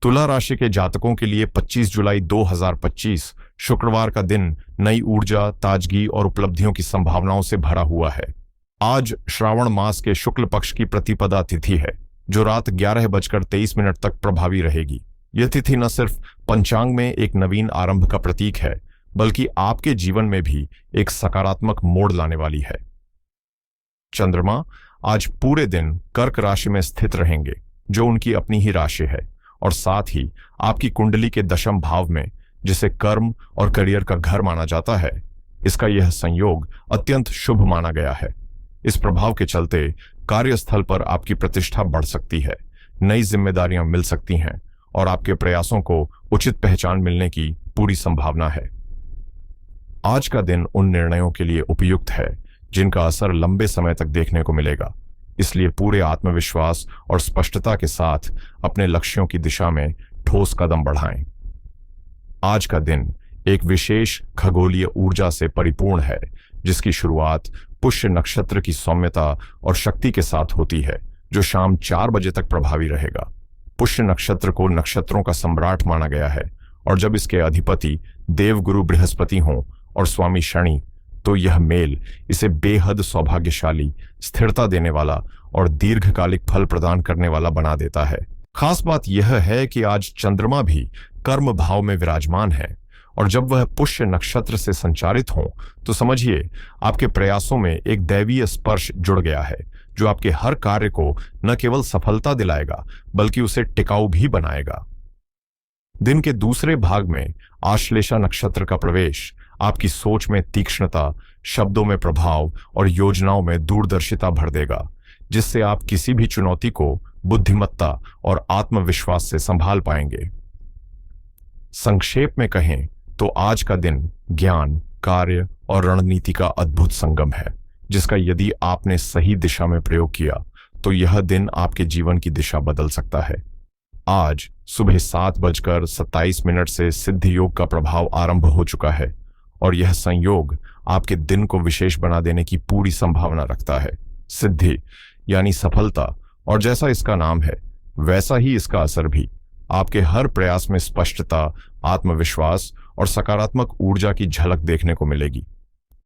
तुला राशि के जातकों के लिए 25 जुलाई 2025 शुक्रवार का दिन नई ऊर्जा, ताजगी और उपलब्धियों की संभावनाओं से भरा हुआ है। आज श्रावण मास के शुक्ल पक्ष की प्रतिपदा तिथि है, जो रात 11:23 तक प्रभावी रहेगी। यह तिथि न सिर्फ पंचांग में एक नवीन आरंभ का प्रतीक है, बल्कि आपके जीवन में भी एक सकारात्मक मोड़ लाने वाली है। चंद्रमा आज पूरे दिन कर्क राशि में स्थित रहेंगे, जो उनकी अपनी ही राशि है, और साथ ही आपकी कुंडली के दशम भाव में, जिसे कर्म और करियर का घर माना जाता है। इसका यह संयोग अत्यंत शुभ माना गया है। इस प्रभाव के चलते कार्यस्थल पर आपकी प्रतिष्ठा बढ़ सकती है, नई जिम्मेदारियां मिल सकती हैं और आपके प्रयासों को उचित पहचान मिलने की पूरी संभावना है। आज का दिन उन निर्णयों के लिए उपयुक्त है जिनका असर लंबे समय तक देखने को मिलेगा, इसलिए पूरे आत्मविश्वास और स्पष्टता के साथ अपने लक्ष्यों की दिशा में ठोस कदम बढ़ाएं। आज का दिन एक विशेष खगोलीय ऊर्जा से परिपूर्ण है, जिसकी शुरुआत पुष्य नक्षत्र की सौम्यता और शक्ति के साथ होती है, जो शाम 4 बजे तक प्रभावी रहेगा। पुष्य नक्षत्र को नक्षत्रों का सम्राट माना गया है, और जब इसके अधिपति देवगुरु बृहस्पति हों और स्वामी शनि, तो यह मेल इसे बेहद सौभाग्यशाली, स्थिरता देने वाला और दीर्घकालिक फल प्रदान करने वाला बना देता है। खास बात यह है कि आज चंद्रमा भी कर्म भाव में विराजमान है, और जब वह पुष्य नक्षत्र से संचारित हो तो समझिए आपके प्रयासों में एक दैवीय स्पर्श जुड़ गया है, जो आपके हर कार्य को न केवल सफलता दिलाएगा बल्कि उसे टिकाऊ भी बनाएगा। दिन के दूसरे भाग में आश्लेषा नक्षत्र का प्रवेश आपकी सोच में तीक्ष्णता, शब्दों में प्रभाव और योजनाओं में दूरदर्शिता भर देगा, जिससे आप किसी भी चुनौती को बुद्धिमत्ता और आत्मविश्वास से संभाल पाएंगे। संक्षेप में कहें तो आज का दिन ज्ञान, कार्य और रणनीति का अद्भुत संगम है, जिसका यदि आपने सही दिशा में प्रयोग किया तो यह दिन आपके जीवन की दिशा बदल सकता है। आज सुबह 7:27 से सिद्धि योग का प्रभाव आरंभ हो चुका है, और यह संयोग आपके दिन को विशेष बना देने की पूरी संभावना रखता है। सिद्धि यानी सफलता, और जैसा इसका नाम है वैसा ही इसका असर भी। आपके हर प्रयास में स्पष्टता, आत्मविश्वास और सकारात्मक ऊर्जा की झलक देखने को मिलेगी।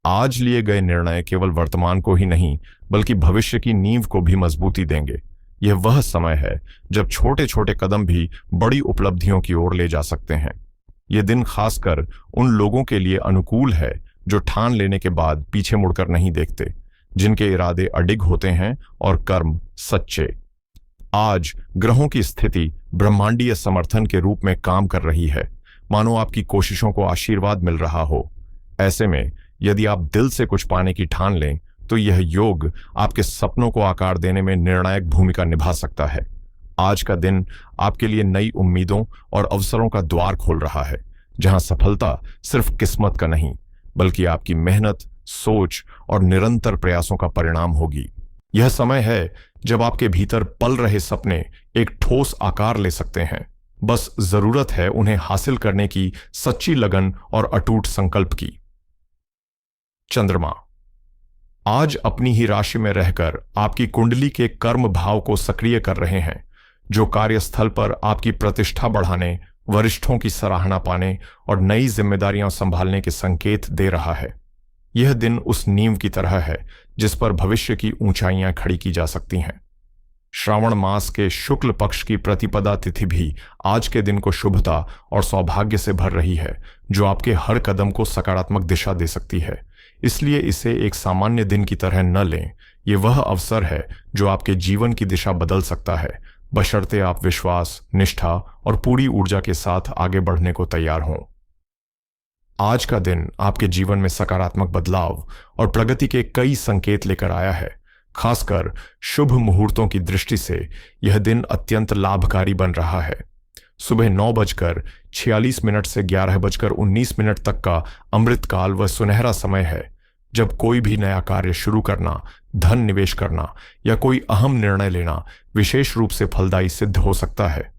आज लिए गए निर्णय केवल वर्तमान को ही नहीं बल्कि भविष्य की नींव को भी मजबूती देंगे। यह वह समय है जब छोटे छोटे कदम भी बड़ी उपलब्धियों की ओर ले जा सकते हैं। यह दिन खासकर उन लोगों के लिए अनुकूल है जो ठान लेने के बाद पीछे मुड़कर नहीं देखते, जिनके इरादे अडिग होते हैं और कर्म सच्चे। आज ग्रहों की स्थिति ब्रह्मांडीय समर्थन के रूप में काम कर रही है, मानो आपकी कोशिशों को आशीर्वाद मिल रहा हो। ऐसे में यदि आप दिल से कुछ पाने की ठान लें तो यह योग आपके सपनों को आकार देने में निर्णायक भूमिका निभा सकता है। आज का दिन आपके लिए नई उम्मीदों और अवसरों का द्वार खोल रहा है, जहां सफलता सिर्फ किस्मत का नहीं बल्कि आपकी मेहनत, सोच और निरंतर प्रयासों का परिणाम होगी। यह समय है जब आपके भीतर पल रहे सपने एक ठोस आकार ले सकते हैं। बस जरूरत है उन्हें हासिल करने की सच्ची लगन और अटूट संकल्प की। चंद्रमा आज अपनी ही राशि में रहकर आपकी कुंडली के कर्म भाव को सक्रिय कर रहे हैं, जो कार्यस्थल पर आपकी प्रतिष्ठा बढ़ाने, वरिष्ठों की सराहना पाने और नई जिम्मेदारियां संभालने के संकेत दे रहा है। यह दिन उस नींव की तरह है जिस पर भविष्य की ऊंचाइयां खड़ी की जा सकती हैं। श्रावण मास के शुक्ल पक्ष की प्रतिपदा तिथि भी आज के दिन को शुभता और सौभाग्य से भर रही है, जो आपके हर कदम को सकारात्मक दिशा दे सकती है। इसलिए इसे एक सामान्य दिन की तरह न लें। ये वह अवसर है जो आपके जीवन की दिशा बदल सकता है, बशर्ते आप विश्वास, निष्ठा और पूरी ऊर्जा के साथ आगे बढ़ने को तैयार हों। आज का दिन आपके जीवन में सकारात्मक बदलाव और प्रगति के कई संकेत लेकर आया है। खासकर शुभ मुहूर्तों की दृष्टि से यह दिन अत्यंत लाभकारी बन रहा है। सुबह 9:46 से 11:19 तक का अमृतकाल वह सुनहरा समय है जब कोई भी नया कार्य शुरू करना, धन निवेश करना या कोई अहम निर्णय लेना विशेष रूप से फलदायी सिद्ध हो सकता है।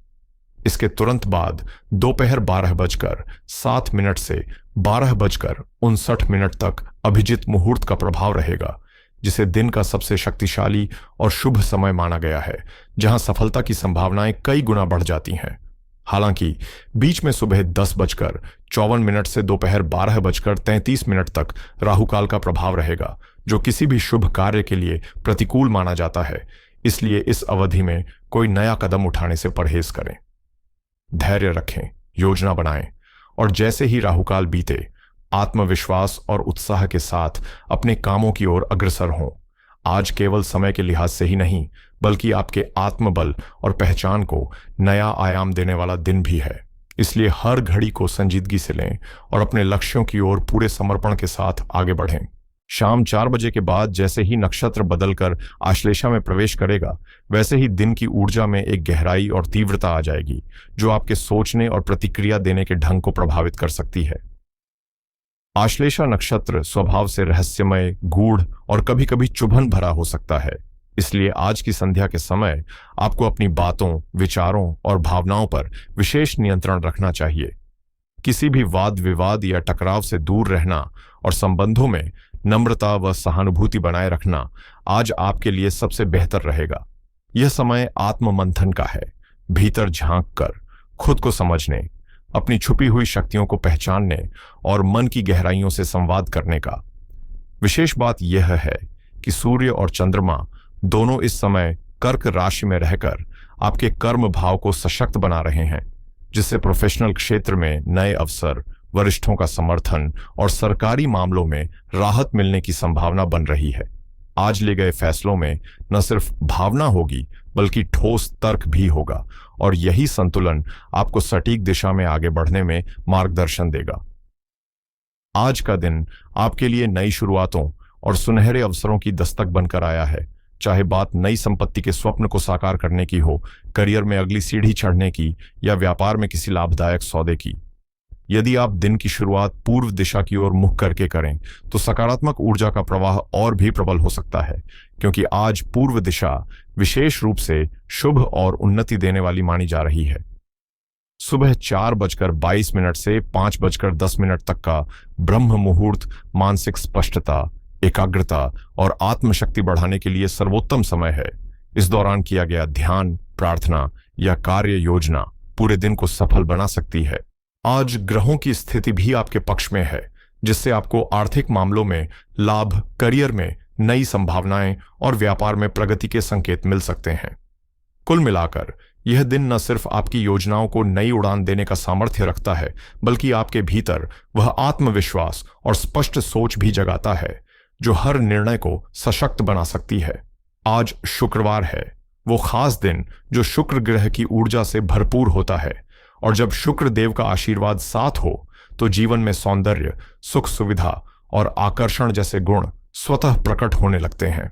इसके तुरंत बाद दोपहर 12:07 से 12:59 तक अभिजित मुहूर्त का प्रभाव रहेगा, जिसे दिन का सबसे शक्तिशाली और शुभ समय माना गया है, जहां सफलता की संभावनाएं कई गुना बढ़ जाती हैं। हालांकि बीच में सुबह 10:54 से दोपहर 12:33 तक राहुकाल का प्रभाव रहेगा, जो किसी भी शुभ कार्य के लिए प्रतिकूल माना जाता है। इसलिए इस अवधि में कोई नया कदम उठाने से परहेज करें। धैर्य रखें, योजना बनाएं और जैसे ही राहुकाल बीते, आत्मविश्वास और उत्साह के साथ अपने कामों की ओर अग्रसर हों। आज केवल समय के लिहाज से ही नहीं, बल्कि आपके आत्मबल और पहचान को नया आयाम देने वाला दिन भी है। इसलिए हर घड़ी को संजीदगी से लें और अपने लक्ष्यों की ओर पूरे समर्पण के साथ आगे बढ़ें। शाम 4 बजे के बाद जैसे ही नक्षत्र बदलकर आश्लेषा में प्रवेश करेगा, वैसे ही दिन की ऊर्जा में एक गहराई और तीव्रता आ जाएगी, जो आपके सोचने और प्रतिक्रिया देने के ढंग को प्रभावित कर सकती है। आश्लेषा नक्षत्र स्वभाव से रहस्यमय, गूढ़ और कभी कभी चुभन भरा हो सकता है। इसलिए आज की संध्या के समय आपको अपनी बातों, विचारों और भावनाओं पर विशेष नियंत्रण रखना चाहिए। किसी भी वाद विवाद या टकराव से दूर रहना और संबंधों में नम्रता व सहानुभूति बनाए रखना आज आपके लिए सबसे बेहतर रहेगा। यह समय आत्ममंथन का है, भीतर झांक कर खुद को समझने, अपनी छुपी हुई शक्तियों को पहचानने और मन की गहराइयों से संवाद करने का। विशेष बात यह है कि सूर्य और चंद्रमा दोनों इस समय कर्क राशि में रहकर आपके कर्म भाव को सशक्त बना रहे हैं, जिससे प्रोफेशनल क्षेत्र में नए अवसर, वरिष्ठों का समर्थन और सरकारी मामलों में राहत मिलने की संभावना बन रही है। आज ले गए फैसलों में न सिर्फ भावना होगी, बल्कि ठोस तर्क भी होगा और यही संतुलन आपको सटीक दिशा में आगे बढ़ने में मार्गदर्शन देगा। आज का दिन आपके लिए नई शुरुआतों और सुनहरे अवसरों की दस्तक बनकर आया है। चाहे बात नई संपत्ति के स्वप्न को साकार करने की हो, करियर में अगली सीढ़ी चढ़ने की या व्यापार में किसी लाभदायक सौदे की। यदि आप दिन की शुरुआत पूर्व दिशा की ओर मुख करके करें, तो सकारात्मक ऊर्जा का प्रवाह और भी प्रबल हो सकता है, क्योंकि आज पूर्व दिशा विशेष रूप से शुभ और उन्नति देने वाली मानी जा रही है। सुबह 4:22 से 5:10 तक का ब्रह्म मुहूर्त मानसिक स्पष्टता, एकाग्रता और आत्मशक्ति बढ़ाने के लिए सर्वोत्तम समय है। इस दौरान किया गया ध्यान, प्रार्थना या कार्य योजना पूरे दिन को सफल बना सकती है। आज ग्रहों की स्थिति भी आपके पक्ष में है, जिससे आपको आर्थिक मामलों में लाभ, करियर में नई संभावनाएं और व्यापार में प्रगति के संकेत मिल सकते हैं। कुल मिलाकर यह दिन न सिर्फ आपकी योजनाओं को नई उड़ान देने का सामर्थ्य रखता है, बल्कि आपके भीतर वह आत्मविश्वास और स्पष्ट सोच भी जगाता है, जो हर निर्णय को सशक्त बना सकती है। आज शुक्रवार है, वो खास दिन जो शुक्र ग्रह की ऊर्जा से भरपूर होता है, और जब शुक्र देव का आशीर्वाद साथ हो तो जीवन में सौंदर्य, सुख सुविधा और आकर्षण जैसे गुण स्वतः प्रकट होने लगते हैं।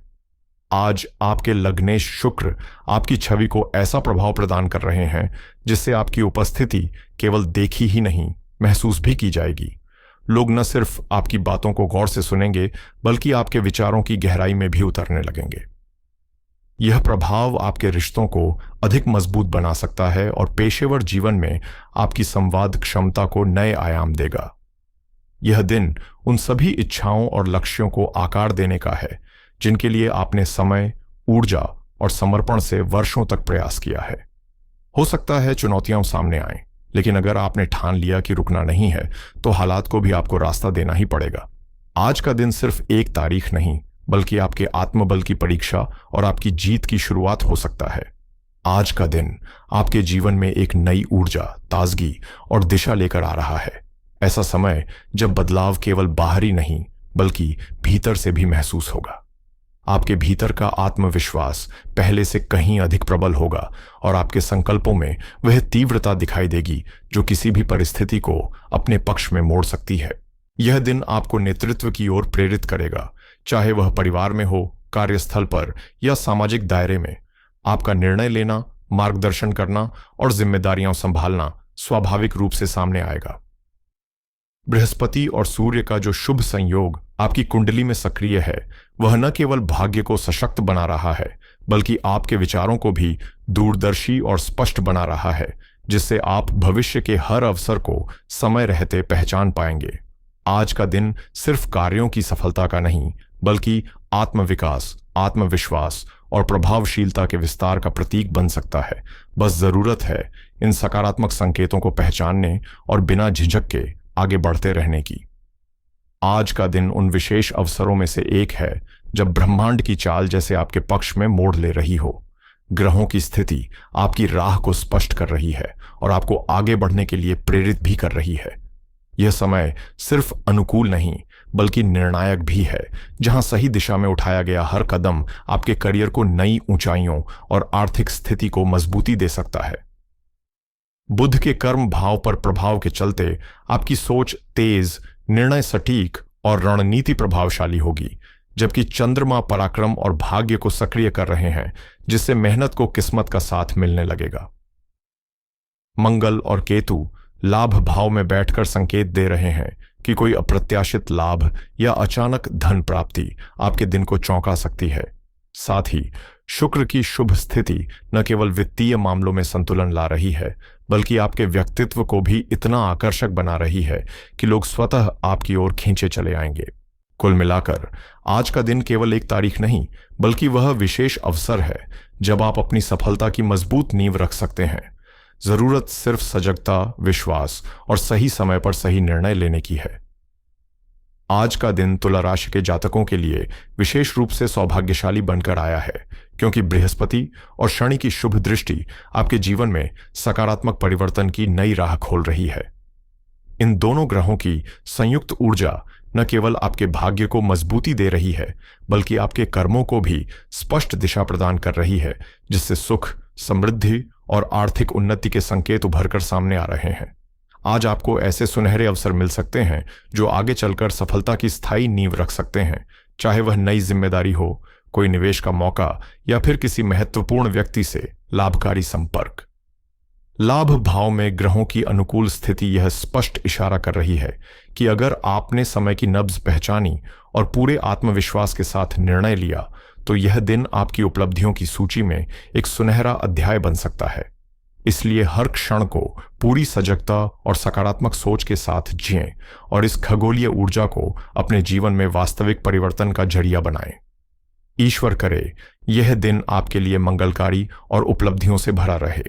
आज आपके लग्नेश शुक्र आपकी छवि को ऐसा प्रभाव प्रदान कर रहे हैं, जिससे आपकी उपस्थिति केवल देखी ही नहीं, महसूस भी की जाएगी। लोग न सिर्फ आपकी बातों को गौर से सुनेंगे, बल्कि आपके विचारों की गहराई में भी उतरने लगेंगे। यह प्रभाव आपके रिश्तों को अधिक मजबूत बना सकता है और पेशेवर जीवन में आपकी संवाद क्षमता को नए आयाम देगा। यह दिन उन सभी इच्छाओं और लक्ष्यों को आकार देने का है, जिनके लिए आपने समय, ऊर्जा और समर्पण से वर्षों तक प्रयास किया है। हो सकता है चुनौतियां सामने आएं, लेकिन अगर आपने ठान लिया कि रुकना नहीं है, तो हालात को भी आपको रास्ता देना ही पड़ेगा। आज का दिन सिर्फ एक तारीख नहीं, बल्कि आपके आत्मबल की परीक्षा और आपकी जीत की शुरुआत हो सकता है। आज का दिन आपके जीवन में एक नई ऊर्जा, ताजगी और दिशा लेकर आ रहा है। ऐसा समय जब बदलाव केवल बाहरी नहीं, बल्कि भीतर से भी महसूस होगा। आपके भीतर का आत्मविश्वास पहले से कहीं अधिक प्रबल होगा और आपके संकल्पों में वह तीव्रता दिखाई देगी, जो किसी भी परिस्थिति को अपने पक्ष में मोड़ सकती है। यह दिन आपको नेतृत्व की ओर प्रेरित करेगा, चाहे वह परिवार में हो, कार्यस्थल पर या सामाजिक दायरे में। आपका निर्णय लेना, मार्गदर्शन करना और जिम्मेदारियां संभालना स्वाभाविक रूप से सामने आएगा। बृहस्पति और सूर्य का जो शुभ संयोग आपकी कुंडली में सक्रिय है, वह न केवल भाग्य को सशक्त बना रहा है, बल्कि आपके विचारों को भी दूरदर्शी और स्पष्ट बना रहा है, जिससे आप भविष्य के हर अवसर को समय रहते पहचान पाएंगे। आज का दिन सिर्फ कार्यों की सफलता का नहीं, बल्कि आत्मविकास, आत्मविश्वास और प्रभावशीलता के विस्तार का प्रतीक बन सकता है। बस जरूरत है इन सकारात्मक संकेतों को पहचानने और बिना झिझक के आगे बढ़ते रहने की। आज का दिन उन विशेष अवसरों में से एक है जब ब्रह्मांड की चाल जैसे आपके पक्ष में मोड़ ले रही हो। ग्रहों की स्थिति आपकी राह को स्पष्ट कर रही है और आपको आगे बढ़ने के लिए प्रेरित भी कर रही है। यह समय सिर्फ अनुकूल नहीं बल्कि निर्णायक भी है, जहां सही दिशा में उठाया गया हर कदम आपके करियर को नई ऊंचाइयों और आर्थिक स्थिति को मजबूती दे सकता है। बुध के कर्म भाव पर प्रभाव के चलते आपकी सोच तेज, निर्णय सटीक और रणनीति प्रभावशाली होगी, जबकि चंद्रमा पराक्रम और भाग्य को सक्रिय कर रहे हैं, जिससे मेहनत को किस्मत का साथ मिलने लगेगा। मंगल और केतु लाभ भाव में बैठकर संकेत दे रहे हैं कि कोई अप्रत्याशित लाभ या अचानक धन प्राप्ति आपके दिन को चौंका सकती है। साथ ही शुक्र की शुभ स्थिति न केवल वित्तीय मामलों में संतुलन ला रही है, बल्कि आपके व्यक्तित्व को भी इतना आकर्षक बना रही है कि लोग स्वतः आपकी ओर खींचे चले आएंगे। कुल मिलाकर आज का दिन केवल एक तारीख नहीं, बल्कि वह विशेष अवसर है जब आप अपनी सफलता की मजबूत नींव रख सकते हैं। जरूरत सिर्फ सजगता, विश्वास और सही समय पर सही निर्णय लेने की है। आज का दिन तुला राशि के जातकों के लिए विशेष रूप से सौभाग्यशाली बनकर आया है, क्योंकि बृहस्पति और शनि की शुभ दृष्टि आपके जीवन में सकारात्मक परिवर्तन की नई राह खोल रही है। इन दोनों ग्रहों की संयुक्त ऊर्जा न केवल आपके भाग्य को मजबूती दे रही है, बल्कि आपके कर्मों को भी स्पष्ट दिशा प्रदान कर रही है, जिससे सुख, समृद्धि और आर्थिक उन्नति के संकेत उभरकर सामने आ रहे हैं। आज आपको ऐसे सुनहरे अवसर मिल सकते हैं जो आगे चलकर सफलता की स्थायी नींव रख सकते हैं, चाहे वह नई जिम्मेदारी हो, कोई निवेश का मौका या फिर किसी महत्वपूर्ण व्यक्ति से लाभकारी संपर्क। लाभ भाव में ग्रहों की अनुकूल स्थिति यह स्पष्ट इशारा कर रही है कि अगर आपने समय की नब्ज पहचानी और पूरे आत्मविश्वास के साथ निर्णय लिया, तो यह दिन आपकी उपलब्धियों की सूची में एक सुनहरा अध्याय बन सकता है। इसलिए हर क्षण को पूरी सजगता और सकारात्मक सोच के साथ जिएं और इस खगोलीय ऊर्जा को अपने जीवन में वास्तविक परिवर्तन का जरिया बनाएं। ईश्वर करे यह दिन आपके लिए मंगलकारी और उपलब्धियों से भरा रहे।